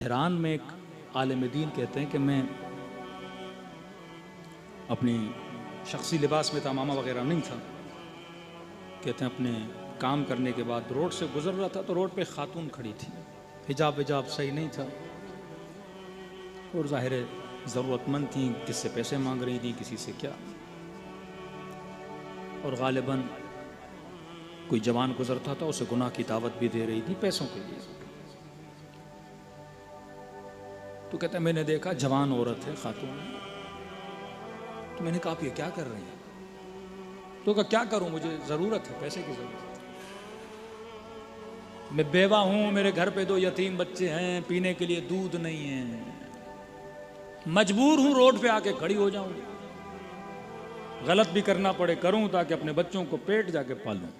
Tehran में एक आलिम दीन कहते हैं कि मैं अपनी शख्सी लिबास में तमामा वगैरह नहीं था। कहते हैं अपने काम करने के बाद रोड से गुजर रहा था तो रोड पे खातून खड़ी थी, हिजाब विजाब सही नहीं था और ज़ाहिर ज़रूरतमंद थी, किससे पैसे मांग रही थी, किसी से क्या, और गालिबन कोई जवान गुजरता था उसे गुनाह की दावत भी दे रही थी पैसों के लिए। तो कहता है मैंने देखा जवान औरत है, खातून है, तो मैंने कहा आप ये क्या कर रही हैं? तो कहा क्या करूं, मुझे ज़रूरत है, पैसे की ज़रूरत है, मैं बेवा हूं, मेरे घर पे 2 यतीम बच्चे हैं, पीने के लिए दूध नहीं है, मजबूर हूं रोड पे आके खड़ी हो जाऊं, गलत भी करना पड़े करूं ताकि अपने बच्चों को पेट जाके पालूं।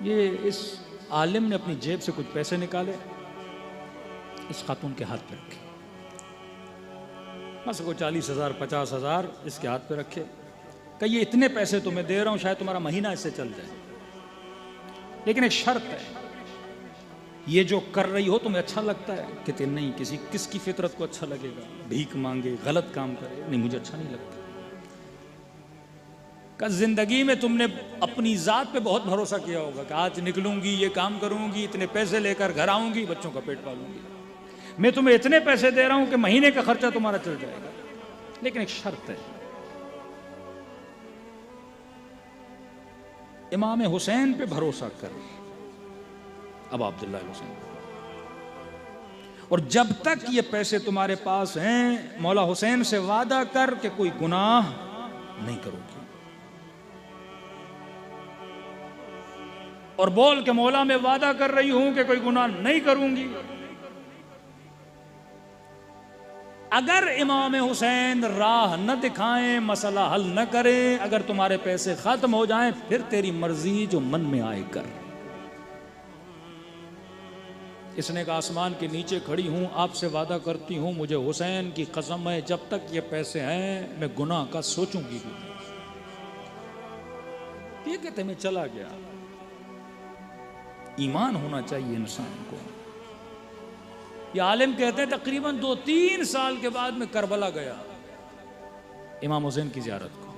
ये इस आलिम ने अपनी जेब से कुछ पैसे निकाले, इस खातून के हाथ पे रखे, बस को 40,000 50,000 इसके हाथ पे रखे, कहिए इतने पैसे तो मैं दे रहा हूं, शायद तुम्हारा महीना इससे चल जाए, लेकिन एक शर्त है, ये जो कर रही हो तुम्हें अच्छा लगता है? कहते नहीं, किसकी फितरत को अच्छा लगेगा, भीख मांगे, गलत काम करे, नहीं मुझे अच्छा नहीं लगता। का जिंदगी में तुमने अपनी जात पे बहुत भरोसा किया होगा कि आज निकलूंगी, ये काम करूंगी, इतने पैसे लेकर घर आऊंगी, बच्चों का पेट पालूंगी, मैं तुम्हें इतने पैसे दे रहा हूं कि महीने का खर्चा तुम्हारा चल जाएगा, लेकिन एक शर्त है, इमाम हुसैन पे भरोसा कर, अब अब्दुल्लाह हुसैन, और जब तक ये पैसे तुम्हारे पास हैं मौला हुसैन से वादा कर कि कोई गुनाह नहीं करोगी, और बोल के मौला मैं वादा कर रही हूं कि कोई गुनाह नहीं करूंगी। अगर इमाम हुसैन राह न दिखाएं, मसला हल न करें, अगर तुम्हारे पैसे खत्म हो जाएं, फिर तेरी मर्जी जो मन में आए कर। इसने कहा आसमान के नीचे खड़ी हूं, आपसे वादा करती हूं, मुझे हुसैन की कसम है, जब तक ये पैसे हैं मैं गुनाह का सोचूंगी भी नहीं। ये कहते मैं चला गया। ईमान होना चाहिए इंसान को। ये आलिम कहते हैं तकरीबन 2-3 साल के बाद मैं करबला गया इमाम हुसैन की ज़ियारत को,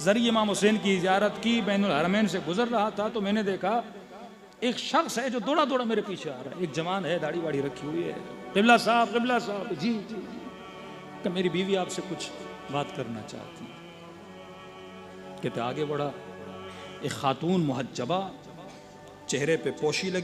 जरिए इमाम हुसैन की ज़ियारत की, बैनुल हरमैन से गुजर रहा था तो मैंने देखा एक शख्स है जो दौड़ा दौड़ा मेरे पीछे आ रहा है, एक जवान है, दाढ़ी वाड़ी रखी हुई है, क़िबला साहब, जी जी कि मेरी बीवी आपसे कुछ बात करना चाहती है। कहते आगे बढ़ा, एक खातून मुहज्जबा, चेहरे पे पोशी लगी